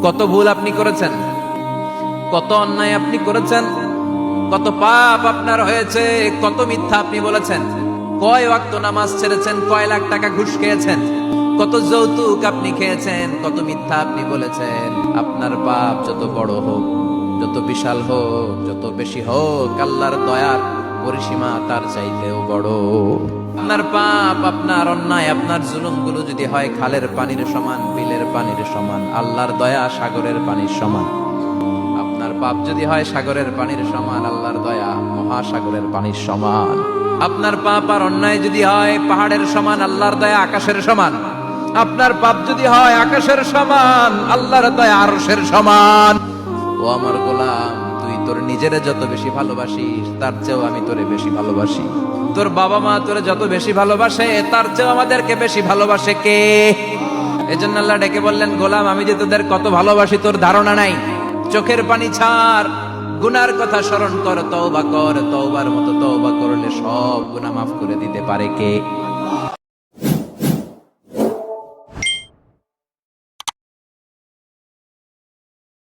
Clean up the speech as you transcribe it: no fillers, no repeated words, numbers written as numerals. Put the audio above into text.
কত ভুল আপনি করেছেন, কত অন্যায় আপনি করেছেন, কত পাপ আপনার হয়েছে, কত মিথ্যা আপনি বলেছেন, কয় ওয়াক্ত নামাজ ছেড়েছেন, কয় লাখ টাকা ঘুষ খেয়েছেন, কত যৌতুক আপনি খেয়েছেন, কত মিথ্যা আপনি বলেছেন। আপনার পাপ যত বড় হোক, যত বিশাল হোক, যত বেশি হোক, আল্লাহর দয়ার পরিসীমা তার চাইতেও বড়। আপনার পাপ, আপনার অন্যায়, আপনার জুলুমগুলো যদি হয় খালের পানির সমান, বিলের পানির সমান, আল্লাহর দয়া সাগরের পানির সমান। আপনার পাপ যদি হয় সাগরের পানির সমান, আল্লাহর দয়া মহাসাগরের পানির সমান। আপনার পাপ আর অন্যায় যদি হয় পাহাড়ের সমান, আল্লাহর দয়া আকাশের সমান। আপনার পাপ যদি হয় আকাশের সমান, আল্লাহর দয়া আরশের সমান। ও আমার গোলাম, তুই তোর নিজেরে যত বেশি ভালোবাসিস, তার চেয়েও আমি তোরে বেশি ভালোবাসি। তোর বাবা মা তোরে যত বেশি ভালোবাসে, তার চেয়েও আমাদেরকে বেশি ভালোবাসে কে? এজন্য আল্লাহ ডেকে বললেন, গোলাম আমি যে তোদের কত ভালোবাসি তোর ধারণা নাই। চোখের পানি ছাড়, গুনার কথা স্মরণ কর, তওবা কর। তওবার মতো তওবা করলে সব গুনাহ মাফ করে দিতে পারে কে?